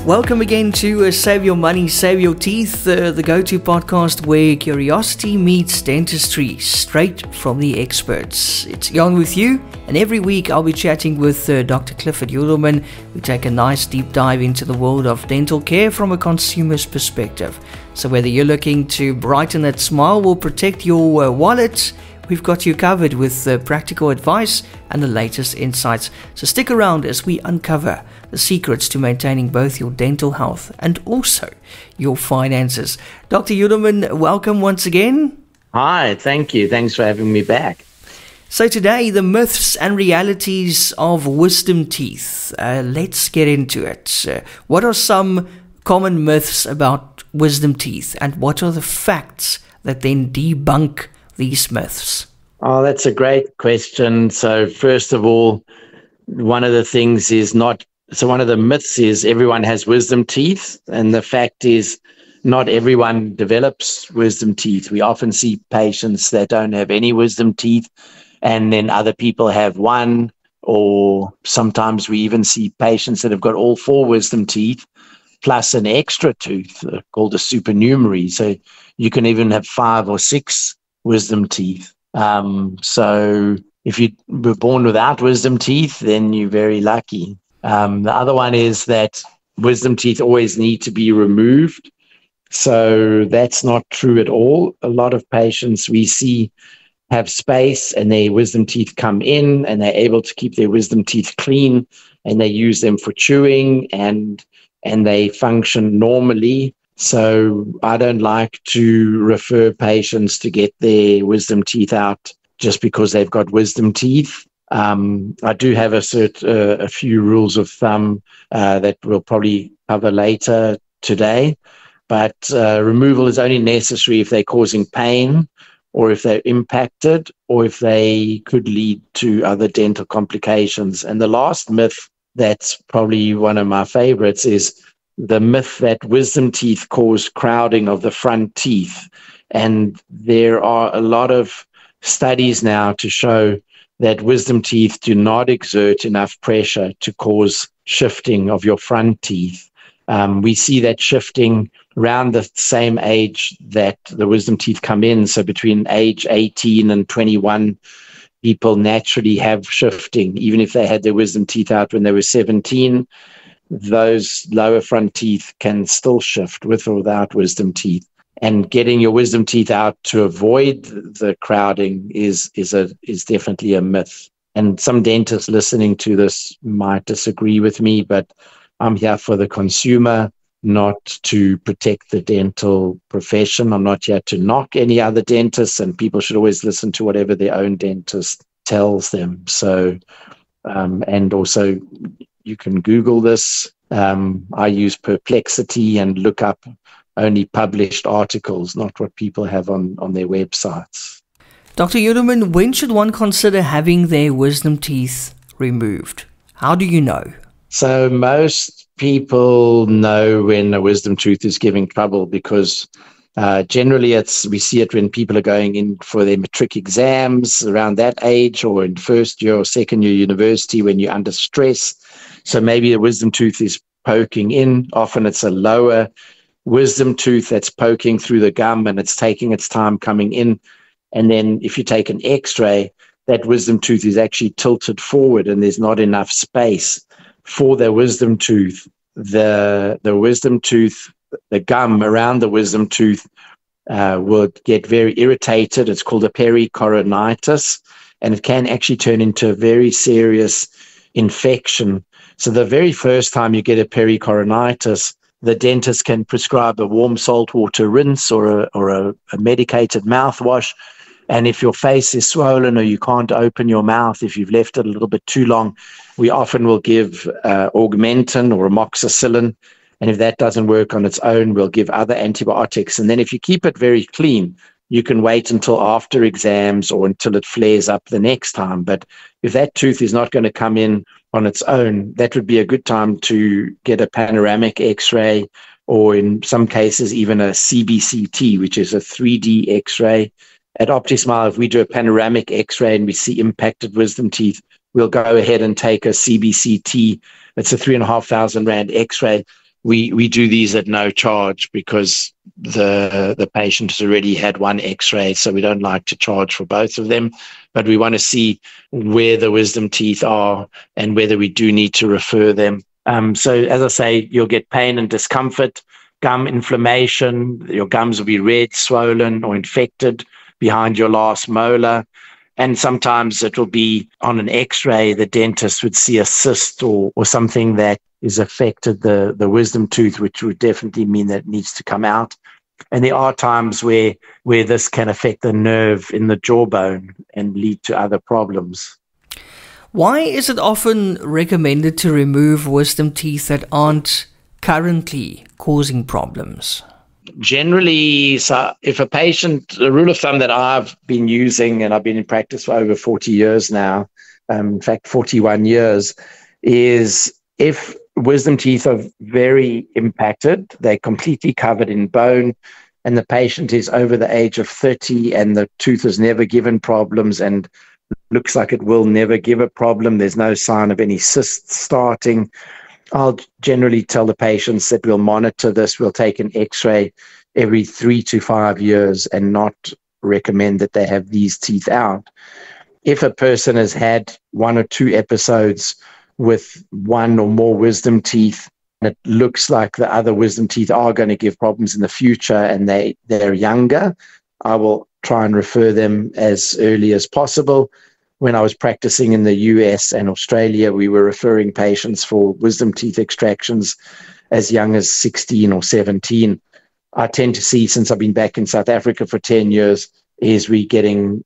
Welcome again to Save Your Money, Save Your Teeth, the go-to podcast where curiosity meets dentistry, straight from the experts. It's Eon with you, and every week I'll be chatting with Dr. Clifford Yudelman. We take a nice deep dive into the world of dental care from a consumer's perspective. So whether you're looking to brighten that smile or protect your wallet, we've got you covered with practical advice and the latest insights. So stick around as we uncover the secrets to maintaining both your dental health and also your finances. Dr. Yudelman, welcome once again. Hi, thank you. Thanks for having me back. So today, the myths and realities of wisdom teeth. Let's get into it. What are some common myths about wisdom teeth, and what are the facts that then debunk these myths? Oh, that's a great question. So first of all, one of the myths is everyone has wisdom teeth. And the fact is not everyone develops wisdom teeth. We often see patients that don't have any wisdom teeth, and then other people have one, or sometimes we even see patients that have got all four wisdom teeth plus an extra tooth called a supernumerary. So you can even have 5 or 6 wisdom teeth. So if you were born without wisdom teeth, then you're very lucky. The other one is that wisdom teeth always need to be removed. So that's not true at all. A lot of patients we see have space and their wisdom teeth come in and they're able to keep their wisdom teeth clean, and they use them for chewing and they function normally. So I don't like to refer patients to get their wisdom teeth out just because they've got wisdom teeth. I do have a few rules of thumb that we'll probably cover later today, but removal is only necessary if they're causing pain, or if they're impacted, or if they could lead to other dental complications. And the last myth that's probably one of my favorites is the myth that wisdom teeth cause crowding of the front teeth. And there are a lot of studies now to show that wisdom teeth do not exert enough pressure to cause shifting of your front teeth. We see that shifting around the same age that the wisdom teeth come in. So between age 18 and 21, people naturally have shifting. Even if they had their wisdom teeth out when they were 17, those lower front teeth can still shift with or without wisdom teeth. And getting your wisdom teeth out to avoid the crowding is definitely a myth. And some dentists listening to this might disagree with me, but I'm here for the consumer, not to protect the dental profession. I'm not here to knock any other dentists, and people should always listen to whatever their own dentist tells them. So, and also you can Google this. I use Perplexity and look up only published articles, not what people have on their websites. Dr. Yudelman, when should one consider having their wisdom teeth removed? How do you know? So most people know when a wisdom tooth is giving trouble, because generally we see it when people are going in for their matric exams around that age, or in first year or second year university when you're under stress. So maybe a wisdom tooth is poking in. Often it's a lower wisdom tooth that's poking through the gum and it's taking its time coming in. And then if you take an x-ray, that wisdom tooth is actually tilted forward and there's not enough space for the wisdom tooth. The wisdom tooth, the gum around the wisdom tooth will get very irritated. It's called a pericoronitis, and it can actually turn into a very serious infection. So the very first time you get a pericoronitis, the dentist can prescribe a warm saltwater rinse or a medicated mouthwash. And if your face is swollen or you can't open your mouth, if you've left it a little bit too long, we often will give augmentin or amoxicillin. And if that doesn't work on its own, we'll give other antibiotics. And then if you keep it very clean, you can wait until after exams or until it flares up the next time. But if that tooth is not going to come in on its own, that would be a good time to get a panoramic x-ray, or in some cases even a CBCT, which is a 3D x-ray. At OptiSmile, if we do a panoramic x-ray and we see impacted wisdom teeth, we'll go ahead and take a CBCT. It's a 3,500 Rand x-ray. we do these at no charge because the patient has already had one x-ray, so we don't like to charge for both of them, but we want to see where the wisdom teeth are and whether we do need to refer them. So as I say, you'll get pain and discomfort, gum inflammation, your gums will be red, swollen, or infected behind your last molar. And sometimes it will be on an x-ray, the dentist would see a cyst or something that is affected the wisdom tooth, which would definitely mean that it needs to come out. And there are times where this can affect the nerve in the jawbone and lead to other problems. Why is it often recommended to remove wisdom teeth that aren't currently causing problems? Generally, so if a patient, the rule of thumb that I've been using, and I've been in practice for over 40 years now, in fact, 41 years, is if wisdom teeth are very impacted, they're completely covered in bone, and the patient is over the age of 30 and the tooth has never given problems and looks like it will never give a problem, there's no sign of any cysts starting, I'll generally tell the patients that we'll monitor this. We'll take an x-ray every 3 to 5 years and not recommend that they have these teeth out. If a person has had 1 or 2 episodes with 1 or more wisdom teeth, and it looks like the other wisdom teeth are going to give problems in the future and they're younger, I will try and refer them as early as possible. When I was practicing in the US and Australia, we were referring patients for wisdom teeth extractions as young as 16 or 17. I tend to see, since I've been back in South Africa for 10 years, is we getting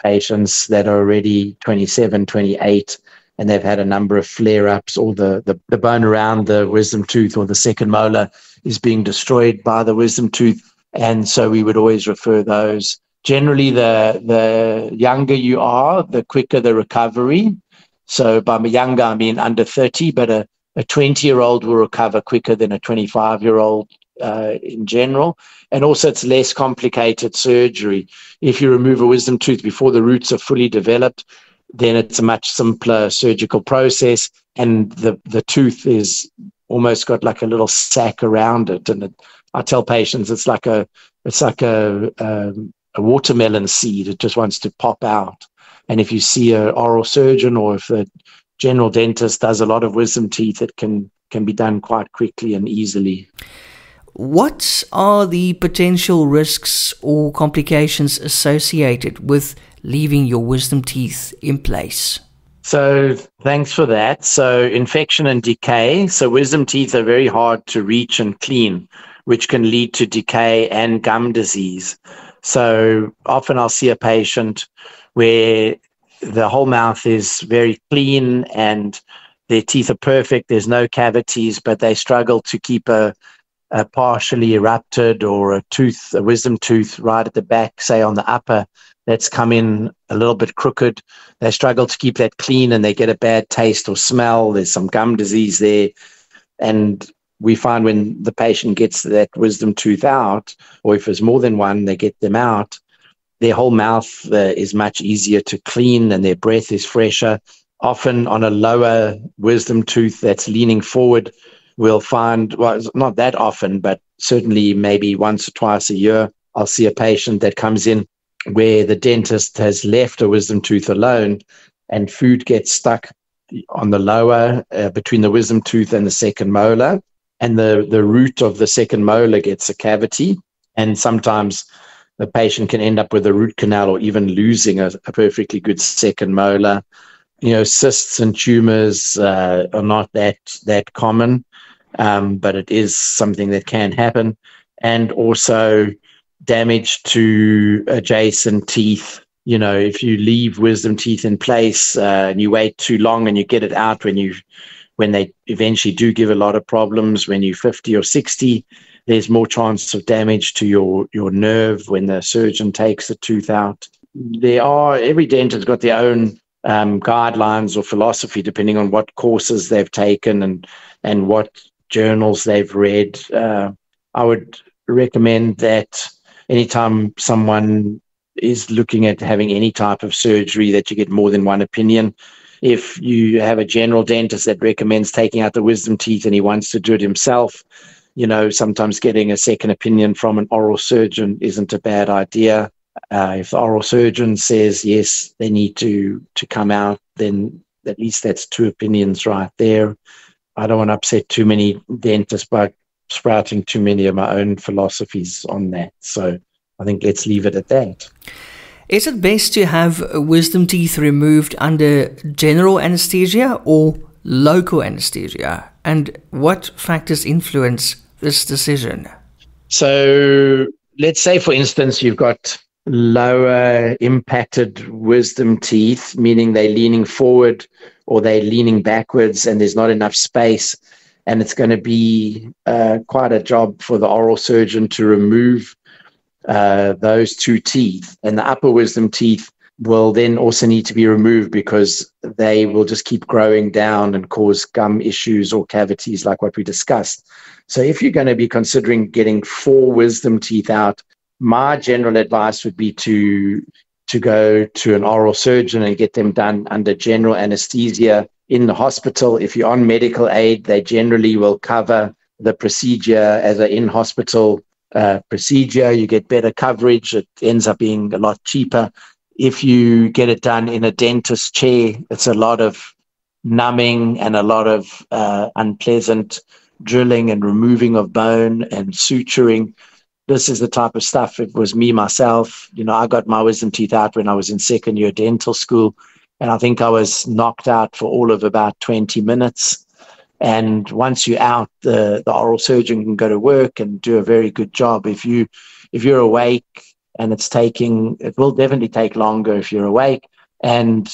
patients that are already 27, 28, and they've had a number of flare-ups, or the bone around the wisdom tooth or the second molar is being destroyed by the wisdom tooth. And so we would always refer those. Generally, the younger you are, the quicker the recovery. So by younger, I mean under 30, but a 20-year-old will recover quicker than a 25-year-old in general. And also, it's less complicated surgery. If you remove a wisdom tooth before the roots are fully developed, then it's a much simpler surgical process, and the tooth is almost got like a little sac around it. And I tell patients it's like a watermelon seed. It just wants to pop out. And if you see an oral surgeon or if a general dentist does a lot of wisdom teeth, it can be done quite quickly and easily. What are the potential risks or complications associated with leaving your wisdom teeth in place? So thanks for that. So infection and decay. So wisdom teeth are very hard to reach and clean, which can lead to decay and gum disease. So often I'll see a patient where the whole mouth is very clean and their teeth are perfect, there's no cavities, but they struggle to keep a partially erupted or a wisdom tooth right at the back, say on the upper, that's come in a little bit crooked. They struggle to keep that clean and they get a bad taste or smell. There's some gum disease there. And we find when the patient gets that wisdom tooth out, or if there's more than one, they get them out, their whole mouth is much easier to clean and their breath is fresher. Often on a lower wisdom tooth that's leaning forward, we'll find, well, not that often, but certainly maybe once or twice a year, I'll see a patient that comes in where the dentist has left a wisdom tooth alone and food gets stuck on the lower, between the wisdom tooth and the second molar, and the root of the second molar gets a cavity, and sometimes the patient can end up with a root canal or even losing a perfectly good second molar. Cysts and tumors are not that common, but it is something that can happen. And also damage to adjacent teeth. If you leave wisdom teeth in place and you wait too long and you get it out when they eventually do give a lot of problems, when you're 50 or 60, there's more chance of damage to your nerve when the surgeon takes the tooth out. Every dentist's got their own guidelines or philosophy depending on what courses they've taken and what journals they've read. I would recommend that anytime someone is looking at having any type of surgery, that you get more than one opinion. If you have a general dentist that recommends taking out the wisdom teeth and he wants to do it himself, sometimes getting a second opinion from an oral surgeon isn't a bad idea. If the oral surgeon says, yes, they need to come out, then at least that's two opinions right there. I don't want to upset too many dentists by sprouting too many of my own philosophies on that. So I think let's leave it at that. Is it best to have wisdom teeth removed under general anesthesia or local anesthesia? And what factors influence this decision? So let's say, for instance, you've got lower impacted wisdom teeth, meaning they're leaning forward or they're leaning backwards and there's not enough space. And it's going to be quite a job for the oral surgeon to remove those two teeth. And the upper wisdom teeth will then also need to be removed because they will just keep growing down and cause gum issues or cavities like what we discussed. So if you're going to be considering getting 4 wisdom teeth out, my general advice would be to go to an oral surgeon and get them done under general anesthesia in the hospital. If you're on medical aid, they generally will cover the procedure as an in-hospital procedure. You get better coverage. It ends up being a lot cheaper. If you get it done in a dentist chair, it's a lot of numbing and a lot of unpleasant drilling and removing of bone and suturing. This is the type of stuff. It was me, myself. I got my wisdom teeth out when I was in second year dental school. And I think I was knocked out for all of about 20 minutes. And once you're out, the oral surgeon can go to work and do a very good job. If you're awake, and it will definitely take longer if you're awake. And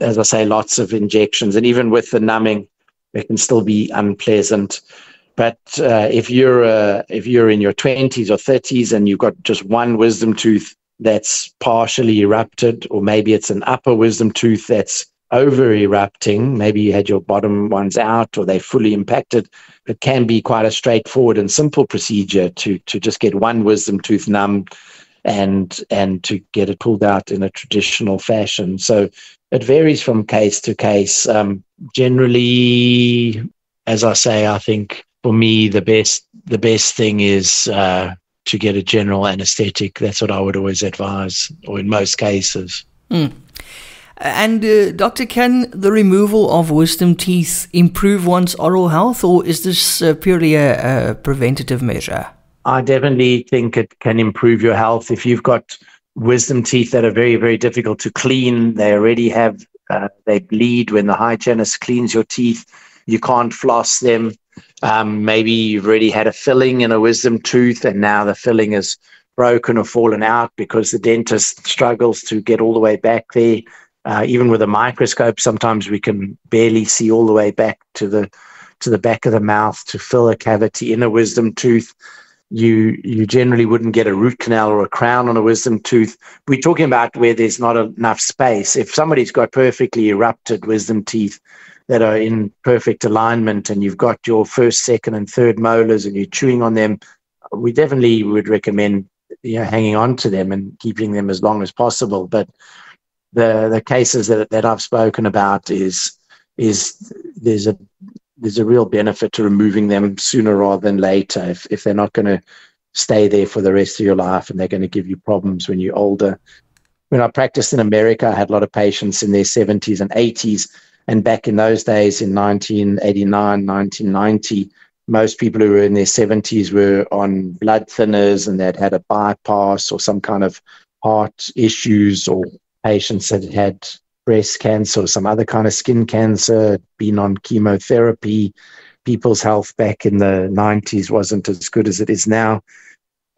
as I say, lots of injections. And even with the numbing, it can still be unpleasant. But if you're in your 20s or 30s and you've got just one wisdom tooth that's partially erupted, or maybe it's an upper wisdom tooth that's over erupting, maybe you had your bottom ones out or they're fully impacted, it can be quite a straightforward and simple procedure to just get one wisdom tooth numbed and to get it pulled out in a traditional fashion. So it varies from case to case. Generally, as I say, I think for me the best thing is to get a general anesthetic. That's what I would always advise, or in most cases. And doctor, can the removal of wisdom teeth improve one's oral health, or is this purely a preventative measure? I definitely think it can improve your health. If you've got wisdom teeth that are very, very difficult to clean, they already have, they bleed when the hygienist cleans your teeth, you can't floss them. Maybe you've already had a filling in a wisdom tooth and now the filling is broken or fallen out because the dentist struggles to get all the way back there. Even with a microscope, sometimes we can barely see all the way back to the back of the mouth to fill a cavity in a wisdom tooth. You generally wouldn't get a root canal or a crown on a wisdom tooth. We're talking about where there's not enough space. If somebody's got perfectly erupted wisdom teeth that are in perfect alignment and you've got your first, second, and third molars and you're chewing on them, we definitely would recommend hanging on to them and keeping them as long as possible. But the cases that I've spoken about is there's a real benefit to removing them sooner rather than later if they're not going to stay there for the rest of your life and they're going to give you problems when you're older. When I practiced in America, I had a lot of patients in their 70s and 80s. And back in those days, in 1989, 1990, most people who were in their 70s were on blood thinners and they'd had a bypass or some kind of heart issues, or patients that had breast cancer or some other kind of skin cancer, been on chemotherapy. People's health back in the 90s wasn't as good as it is now.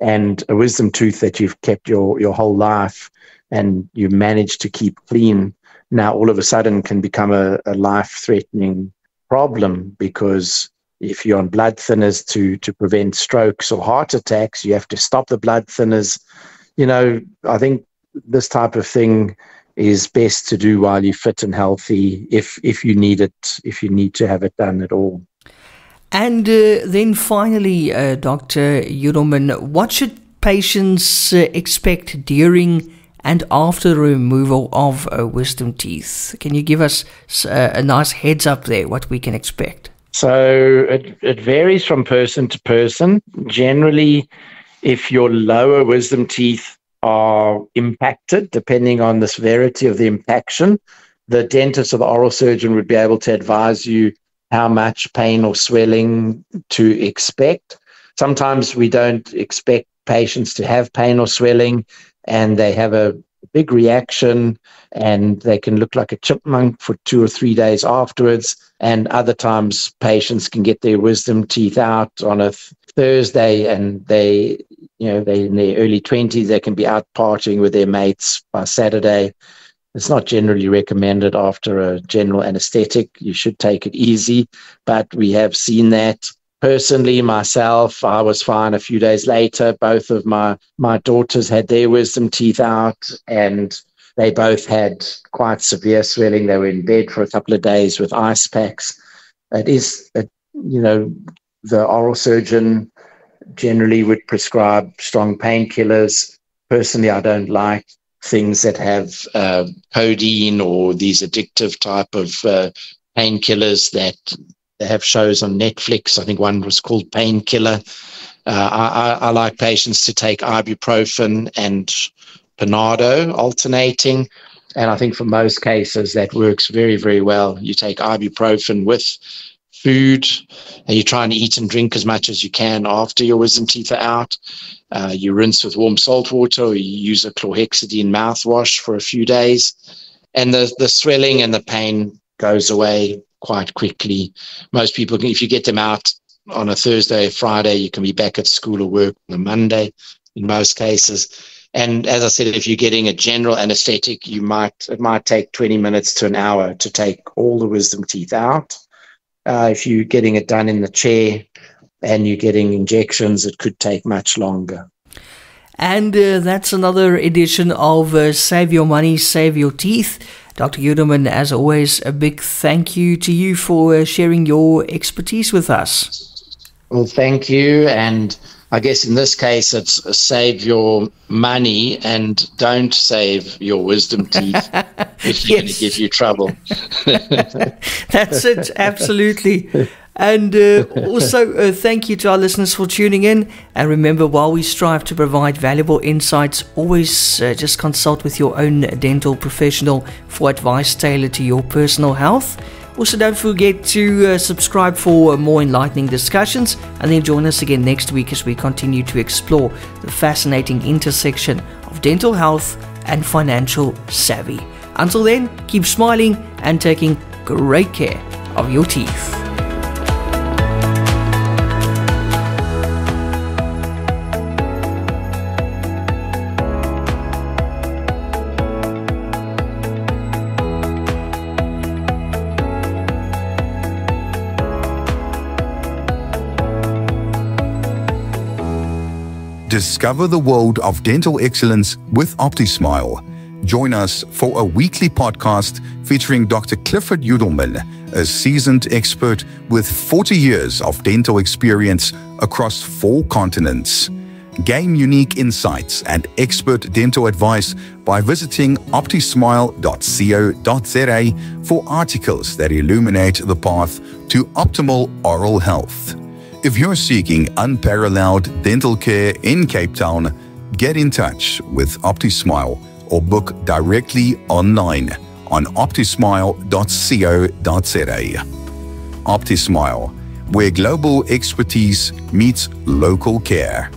And a wisdom tooth that you've kept your whole life and you managed to keep clean, now all of a sudden can become a life-threatening problem, because if you're on blood thinners to prevent strokes or heart attacks, you have to stop the blood thinners. I think this type of thing is best to do while you're fit and healthy, if you need it, if you need to have it done at all. And then finally, Dr. Yudelman, what should patients expect during and after the removal of wisdom teeth? Can you give us a nice heads up there, what we can expect? So it varies from person to person. Generally, if your lower wisdom teeth are impacted, depending on the severity of the impaction, the dentist or the oral surgeon would be able to advise you how much pain or swelling to expect. Sometimes we don't expect patients to have pain or swelling, and they have a big reaction and they can look like a chipmunk for 2 or 3 days afterwards. And other times patients can get their wisdom teeth out on a Thursday, and they're in their early 20s, they can be out partying with their mates by Saturday. It's not generally recommended after a general anesthetic. You should take it easy, but we have seen that. Personally, myself, I was fine a few days later. Both of my daughters had their wisdom teeth out, and they both had quite severe swelling. They were in bed for a couple of days with ice packs. The oral surgeon generally would prescribe strong painkillers. Personally, I don't like things that have codeine or these addictive type of painkillers that they have shows on Netflix. I think one was called Painkiller. I like patients to take ibuprofen and Panado alternating. And I think for most cases that works very, very well. You take ibuprofen with food, and you try and eat and drink as much as you can after your wisdom teeth are out. You rinse with warm salt water, or you use a chlorhexidine mouthwash for a few days, and the swelling and the pain goes away quite quickly. Most people, if you get them out on a Thursday or Friday, you can be back at school or work on a Monday in most cases. And as I said, if you're getting a general anesthetic, it might take 20 minutes to an hour to take all the wisdom teeth out. If you're getting it done in the chair and you're getting injections, it could take much longer. And that's another edition of Save Your Money, Save Your Teeth. Dr. Yudelman, as always, a big thank you to you for sharing your expertise with us. Well, thank you. And I guess in this case, it's save your money and don't save your wisdom teeth if you're going to give you trouble. That's it, absolutely. And also thank you to our listeners for tuning in. And remember, while we strive to provide valuable insights, always just consult with your own dental professional for advice tailored to your personal health. Also, don't forget to subscribe for more enlightening discussions, and then join us again next week as we continue to explore the fascinating intersection of dental health and financial savvy. Until then, keep smiling and taking great care of your teeth. Discover the world of dental excellence with OptiSmile. Join us for a weekly podcast featuring Dr. Clifford Yudelman, a seasoned expert with 40 years of dental experience across 4 continents. Gain unique insights and expert dental advice by visiting OptiSmile.co.za for articles that illuminate the path to optimal oral health. If you're seeking unparalleled dental care in Cape Town, get in touch with OptiSmile or book directly online on OptiSmile.co.za. OptiSmile, where global expertise meets local care.